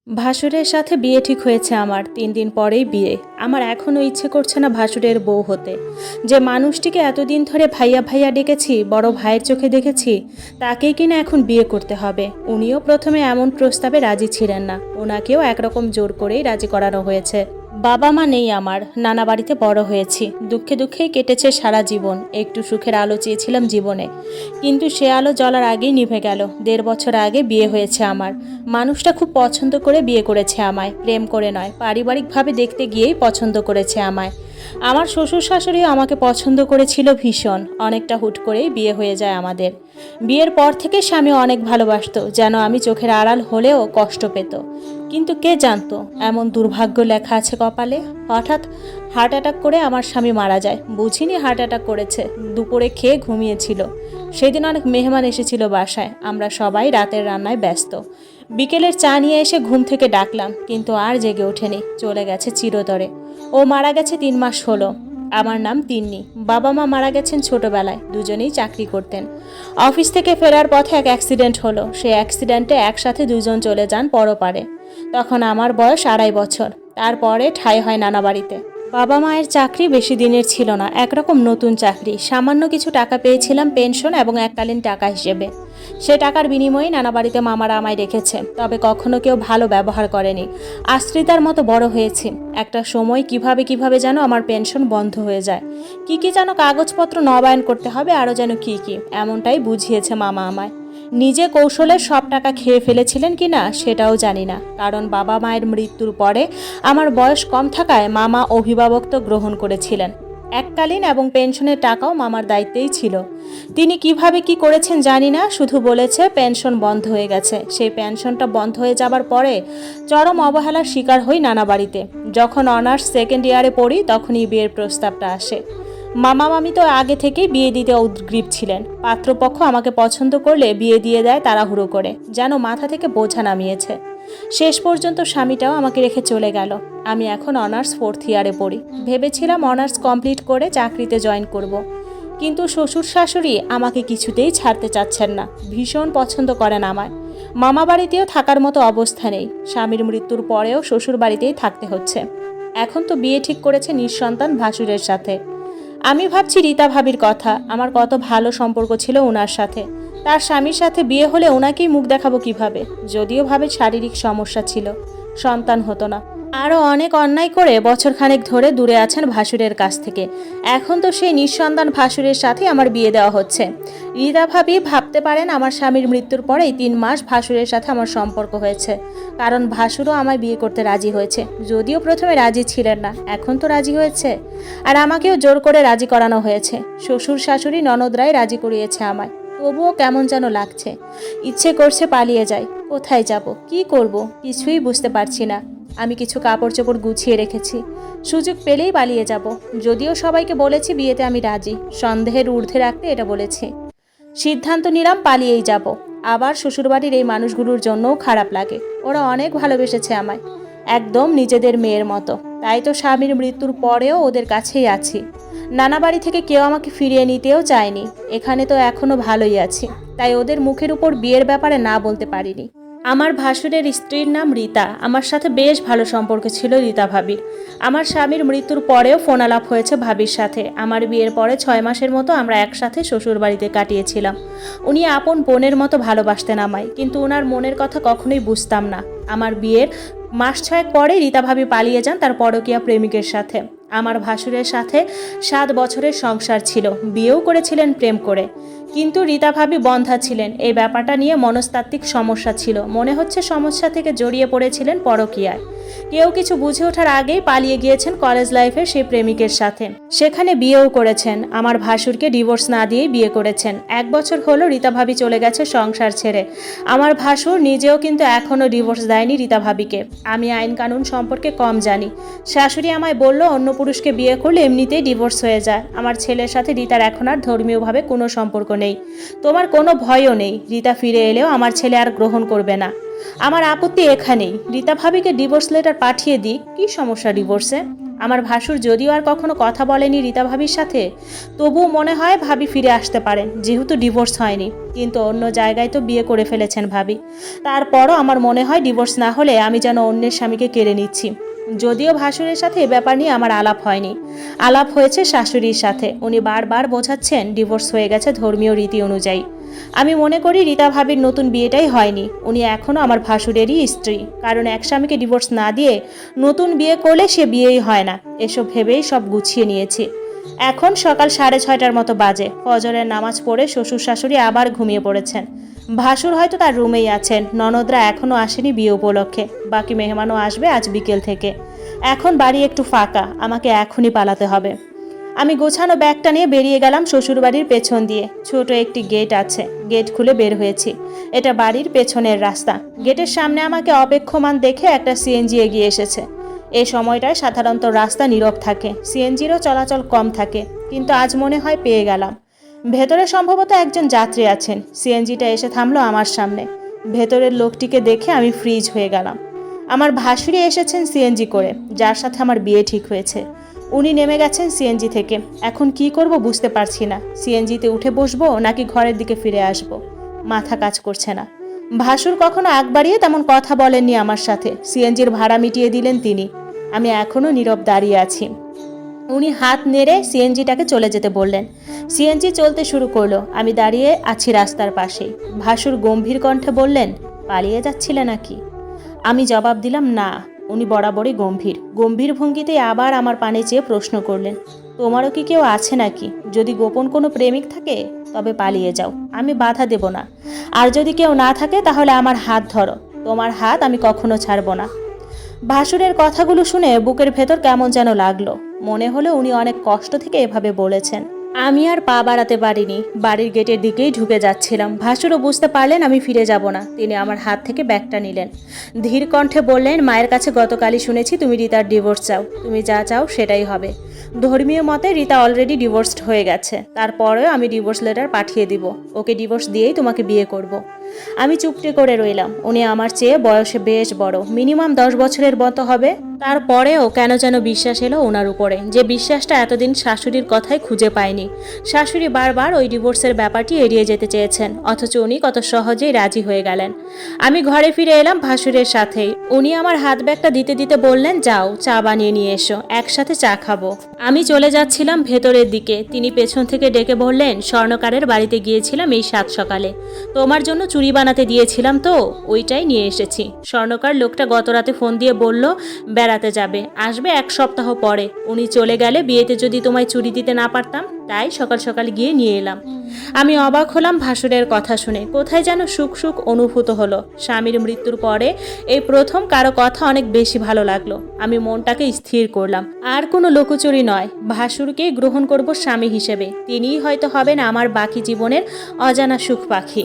ভাসুরের সাথে বিয়ে ঠিক হয়েছে আমার ৩ দিন পরেই বিয়ে। আমার এখনও ইচ্ছে করছে না ভাসুরের বউ হতে। যে মানুষটিকে এতদিন ধরে ভাইয়া ভাইয়া ডেকেছি, বড় ভাইয়ের চোখে দেখেছি, তাকেই কিনা এখন বিয়ে করতে হবে। উনিও প্রথমে এমন প্রস্তাবে রাজি ছিলেন না, ওনাকেও একরকম জোর করেই রাজি করানো হয়েছে। বাবা মা নেই আমার, নানা বাড়িতে বড় হয়েছি, দুঃখে দুঃখেই কেটেছে সারা জীবন। একটু সুখের আলো চেয়েছিলাম জীবনে, কিন্তু সে আলো জ্বলার আগেই নিভে গেল। ১.৫ বছর আগে বিয়ে হয়েছে আমার। মানুষটা খুব পছন্দ করে বিয়ে করেছে আমায়, প্রেম করে নয়, পারিবারিকভাবে দেখতে গিয়েই পছন্দ করেছে আমায়। আমার শ্বশুর শাশুড়িও আমাকে পছন্দ করেছিল ভীষণ। অনেকটা হুট করেই বিয়ে হয়ে যায় আমাদের। বিয়ের পর থেকে স্বামী অনেক ভালোবাসতো, যেন আমি চোখের আড়াল হলেও কষ্ট পেত। কিন্তু কে জানতো এমন দুর্ভাগ্য লেখা আছে কপালে। হঠাৎ হার্ট অ্যাটাক করে আমার স্বামী মারা যায়। বুঝিনি হার্ট অ্যাটাক করেছে, দুপুরে খেয়ে ঘুমিয়েছিল। সেদিন অনেক মেহমান এসেছিল বাসায়, আমরা সবাই রাতের রান্নায় ব্যস্ত। বিকেলের চা নিয়ে এসে ঘুম থেকে ডাকলাম, কিন্তু আর জেগে ওঠেনি, চলে গেছে চিরতরে। ও মারা গেছে ৩ মাস হলো। আমার নাম তিন্নি। বাবা মা মারা গেছেন ছোটবেলায়, দুজনেই চাকরি করতেন। অফিস থেকে ফেরার পথে এক অ্যাক্সিডেন্ট হলো, সেই অ্যাক্সিডেন্টে একসাথে দুজন চলে যান পরপারে। তখন আমার বয়স ২.৫ বছর। তারপরে ঠাঁই হয় নানা বাড়িতে। বাবা মায়ের চাকরি বেশি দিনের ছিল না, একরকম নতুন চাকরি। সামান্য কিছু টাকা পেয়েছিলাম পেনশন এবং এককালীন টাকা হিসেবে। সে টাকার বিনিময়ে নানা বাড়িতে মামারা আমায় রেখেছে, তবে কখনো কেউ ভালো ব্যবহার করেনি। আশ্রিতার মতো বড় হয়েছি। একটা সময় কিভাবে যেন আমার পেনশন বন্ধ হয়ে যায়। কি যেন কাগজপত্র নবায়ন করতে হবে, আরও যেন কি এমনটাই বুঝিয়েছে মামা আমায়। নিজে কৌশলে সব টাকা খেয়ে ফেলেছিলেন কিনা সেটাও জানি না, কারণ বাবা মায়ের মৃত্যুর পরে আমার বয়স কম থাকায় মামা অভিভাবকত্ব গ্রহণ করেছিলেন। এককালীন এবং পেনশনের টাকাও মামার দায়িত্বেই ছিল। তিনি কিভাবে কি করেছেন জানি না, শুধু বলেছে পেনশন বন্ধ হয়ে গেছে। সেই পেনশনটা বন্ধ হয়ে যাবার পরে চরম অবহেলার শিকার হই নানা বাড়িতে। যখন অনার্স সেকেন্ড ইয়ারে পড়ি তখনই বিয়ের প্রস্তাবটা আসে। মামা মামি তো আগে থেকেই বিয়ে দিতে উদ্গ্রীব ছিলেন। পাত্রপক্ষ আমাকে পছন্দ করলে বিয়ে দিয়ে দেয় তাড়াহুড়ো করে, যেন মাথা থেকে বোঝা নামিয়েছে। শেষ পর্যন্ত স্বামীটাও আমাকে রেখে চলে গেল। আমি এখন অনার্স 4th ইয়ারে পড়ি। ভেবেছিলাম অনার্স কমপ্লিট করে চাকরিতে জয়েন করব। কিন্তু শ্বশুর শাশুড়ি আমাকে কিছুতেই ছাড়তে চাচ্ছেন না, ভীষণ পছন্দ করেন আমায়। মামা বাড়িতেও থাকার মতো অবস্থা নেই, স্বামীর মৃত্যুর পরেও শ্বশুর বাড়িতেই থাকতে হচ্ছে। এখন তো বিয়ে ঠিক করেছে নিঃসন্তান ভাসুরের সাথে। আমি ভাবছি রীতা ভাবির কথা, আমার কত ভালো সম্পর্ক ছিল ওনার সাথে। তার স্বামীর সাথে বিয়ে হলে ওনাকেই মুখ দেখাবো কিভাবে? যদিও ভাবে শারীরিক সমস্যা ছিল, সন্তান হতো না। আরও অনেক অন্যায় করে বছরখানেক ধরে দূরে আছেন ভাসুরের কাছ থেকে। এখন তো সেই নিঃসন্তান ভাসুরের সাথে আমার বিয়ে দেওয়া হচ্ছে। রীতা ভাবি ভাবতে পারেন আমার স্বামীর মৃত্যুর পরেই ৩ মাস ভাসুরের সাথে আমার সম্পর্ক হয়েছে, কারণ ভাসুরও আমায় বিয়ে করতে রাজি হয়েছে। যদিও প্রথমে রাজি ছিলেন না, এখন তো রাজি হয়েছে। আর আমাকেও জোর করে রাজি করানো হয়েছে। শ্বশুর শাশুড়ি ননদরাই রাজি করিয়েছে আমায়। তবুও কেমন যেন লাগছে, ইচ্ছে করছে পালিয়ে যাই। কোথায় যাব, কি করব, কিছুই বুঝতে পারছি না। আমি কিছু কাপড় চোপড় গুছিয়ে রেখেছি, সুযোগ পেলেই পালিয়ে যাব। যদিও সবাইকে বলেছি বিয়েতে আমি রাজি, সন্দেহের ঊর্ধ্বে রাখতে এটা বলেছি। সিদ্ধান্ত নিলাম পালিয়েই যাব। আবার শ্বশুরবাড়ির এই মানুষগুলোর জন্যও খারাপ লাগে, ওরা অনেক ভালোবেসেছে আমায়, একদম নিজেদের মেয়ের মতো। তাই তো স্বামীর মৃত্যুর পরেও ওদের কাছেই আছি। নানা বাড়ি থেকে কেউ আমাকে ফিরিয়ে নিতেও চায়নি। এখানে তো এখনো ভালোই আছি, তাই ওদের মুখের উপর বিয়ের ব্যাপারে না বলতে পারিনি। আমার ভাসুরের স্ত্রীর নাম রীতা। আমার সাথে বেশ ভালো সম্পর্ক ছিল রীতা ভাবির। আমার স্বামীর মৃত্যুর পরেও ফোন আলাপ হয়েছে ভাবির সাথে। আমার বিয়ের পরে 6 মাসের মতো আমরা একসাথে শ্বশুর বাড়িতে কাটিয়েছিলাম। উনি আপন বোনের মতো ভালোবাসতেন আমায়, কিন্তু ওনার মনের কথা কখনোই বুঝতাম না। আমার বিয়ের মাস 6 পরে রীতা ভাবি পালিয়ে যান তার পরকীয়া প্রেমিকের সাথে। আমার ভাসুরের সাথে 7 বছরের সংসার ছিল, বিয়েও করেছিলেন প্রেম করে। কিন্তু রীতা ভাবি বন্ধা ছিলেন। এই ব্যাপারটা নিয়ে মনস্তাত্ত্বিক সমস্যা ছিল, মনে হচ্ছে সমস্যা থেকে জড়িয়ে পড়েছিলেন পরকীয়ায়। কেউ কিছু বুঝে ওঠার আগেই পালিয়ে গিয়েছেন কলেজ লাইফের সেই প্রেমিকের সাথে, সেখানে বিয়েও করেছেন। আমার ভাসুরকে ডিভোর্স না দিয়েই বিয়ে করেছেন। 1 বছর হলো রীতা ভাবি চলে গেছে সংসার ছেড়ে। আমার ভাসুর নিজেও কিন্তু এখনও ডিভোর্স দেয়নি রীতা ভাবিকে। আমি আইন কানুন সম্পর্কে কম জানি। শাশুড়ি আমায় বলল অন্য পুরুষকে বিয়ে করলে এমনিতেই ডিভোর্স হয়ে যায়। আমার ছেলের সাথে রীতার এখন আর ধর্মীয়ভাবে কোনো সম্পর্ক নেই। তোমার কোনো ভয়ও নেই, রীতা ফিরে এলেও আমার ছেলে আর গ্রহণ করবে না। আমার আপত্তি এখানেই, রীতা ভাবিকে ডিভোর্স লেটার পাঠিয়ে দিই, কি সমস্যা ডিভোর্সে? আমার ভাসুর যদিও আর কখনো কথা বলেনি রীতা ভাবির সাথে, তবুও মনে হয় ভাবি ফিরে আসতে পারেন, যেহেতু ডিভোর্স হয়নি। কিন্তু অন্য জায়গায় তো বিয়ে করে ফেলেছেন ভাবি। তারপরও আমার মনে হয় ডিভোর্স না হলে আমি যেন অন্যের স্বামীকে কেড়ে নিচ্ছি। যদিও ভাসুরের সাথে এ ব্যাপার নিয়ে আমার আলাপ হয়নি, আলাপ হয়েছে শাশুড়ির সাথে। উনি বারবার বোঝাচ্ছেন ডিভোর্স হয়ে গেছে ধর্মীয় রীতি অনুযায়ী। আমি মনে করি রীতা ভাবির নতুন বিয়েটাই হয়নি, উনি এখনও আমার ভাসুরেরই স্ত্রী। কারণ এক স্বামীকে ডিভোর্স না দিয়ে নতুন বিয়ে করলে সে বিয়েই হয় না। এসব ভেবেই সব গুছিয়ে নিয়েছি। এখন সকাল 6:30টার মতো বাজে। ফজরের নামাজ পড়ে শ্বশুর শাশুড়ি আবার ঘুমিয়ে পড়েছেন। ভাসুর হয়তো তার রুমেই আছেন। ননদরা এখনও আসেনি বিয়ে উপলক্ষে, বাকি মেহমানও আসবে আজ বিকেল থেকে। এখন বাড়ি একটু ফাঁকা, আমাকে এখনই পালাতে হবে। আমি গোছানো ব্যাগটা নিয়ে বেরিয়ে গেলাম শ্বশুরবাড়ির পেছন দিয়ে। ছোট একটি গেট আছে, গেট খুলে বের হয়েছি। এটা বাড়ির পেছনের রাস্তা। গেটের সামনে আমাকে অপেক্ষমান দেখে একটা সিএনজি এগিয়ে এসেছে। এই সময়টায় সাধারণত রাস্তা নীরব থাকে, সিএনজিরও চলাচল কম থাকে, কিন্তু আজ মনে হয় পেয়ে গেলাম। ভেতরে সম্ভবত একজন যাত্রী আছেন। সিএনজিটা এসে থামলো আমার সামনে। ভেতরের লোকটিকে দেখে আমি ফ্রিজ হয়ে গেলাম। আমার ভাসুরি এসেছেন সিএনজি করে, যার সাথে আমার বিয়ে ঠিক হয়েছে। উনি নেমে গেছেন সিএনজি থেকে। এখন কি করব বুঝতে পারছি না। সিএনজিতে উঠে বসবো নাকি ঘরের দিকে ফিরে আসব, মাথা কাজ করছে না। ভাসুর কখনো আগ বাড়িয়ে তেমন কথা বলেননি আমার সাথে। সিএনজির ভাড়া মিটিয়ে দিলেন তিনি। আমি এখনও নীরব দাঁড়িয়ে আছি। উনি হাত নেড়ে সিএনজিটাকে চলে যেতে বললেন। সিএনজি চলতে শুরু করলো। আমি দাঁড়িয়ে আছি রাস্তার পাশেই। ভাসুর গম্ভীর কণ্ঠে বললেন, পালিয়ে যাচ্ছিলে নাকি? আমি জবাব দিলাম না। উনি বরাবরই গম্ভীর গম্ভীর ভঙ্গিতে আবার আমার পানে চেয়ে প্রশ্ন করলেন, তোমারও কি কেউ আছে নাকি? যদি গোপন কোনো প্রেমিক থাকে তবে পালিয়ে যাও, আমি বাধা দেব না। আর যদি কেউ না থাকে তাহলে আমার হাত ধরো, তোমার হাত আমি কখনো ছাড়ব না। ভাসুরের কথাগুলো শুনে বুকের ভেতর কেমন যেন লাগলো। মনে হলো উনি অনেক কষ্ট থেকে এভাবে বলেছেন। আমি আর পা বাড়াতে পারিনি। বাড়ির গেটের দিকেই ঢুকে যাচ্ছিলাম। ভাসুরও বুঝতে পারলেন আমি ফিরে যাব না। তিনি আমার হাত থেকে ব্যাগটা নিলেন। ধীর কণ্ঠে বললেন, মায়ের কাছে গতকালই শুনেছি তুমি রীতার ডিভোর্স চাও। তুমি যা চাও সেটাই হবে। ধর্মীয় মতে রীতা অলরেডি ডিভোর্সড হয়ে গেছে। তারপরেও আমি ডিভোর্স লেটার পাঠিয়ে দিব। ওকে ডিভোর্স দিয়েই তোমাকে বিয়ে করব। আমি চুপটি করে রইলাম। উনি আমার চেয়ে বয়সে বেশ বড়, মিনিমাম 10 বছরের মতো হবে। তারপরেও কেন যেন বিশ্বাস এলো ওনার উপরে, যে বিশ্বাসটা এতদিন শাশুড়ির কথাই খুঁজে পায়নি। শাশুড়ি বারবার ওই ডিভোর্সের ব্যাপারটি এড়িয়ে যেতে চেয়েছেন, অথচ উনি কত সহজেই রাজি হয়ে গেলেন। আমি ঘরে ফিরে এলাম ভাসুরের সাথেই। উনি আমার হাত ব্যাগটা দিতে দিতে বললেন, যাও চা বানিয়ে নিয়ে এসো, একসাথে চা খাবো। আমি চলে যাচ্ছিলাম ভেতরের দিকে। তিনি পেছন থেকে ডেকে বললেন, স্বর্ণকারের বাড়িতে গিয়েছিলাম এই 7 সকালে। তোমার জন্য চুড়ি বানাতে দিয়েছিলাম তো, ওইটাই নিয়ে এসেছি। স্বর্ণকার লোকটা গত রাতে ফোন দিয়ে বলল বেড়াতে যাবে, আসবে 1 সপ্তাহ পরে। উনি চলে গেলে বিয়েতে যদি তোমায় চুড়ি দিতে না পারতাম, তাই সকাল সকাল গিয়ে নিয়ে এলাম। আমি অবাক হলাম ভাসুরের কথা শুনে। কোথায় যেন সুখ সুখ অনুভূত হলো। স্বামীর মৃত্যুর পরে এই প্রথম কারো কথা অনেক বেশি ভালো লাগলো। আমি মনটাকে স্থির করলাম। আর কোনো লুকোচুরি নয়, ভাসুরকেই গ্রহণ করব স্বামী হিসেবে। তিনিই হয়তো হবেন আমার বাকি জীবনের অজানা সুখ পাখি।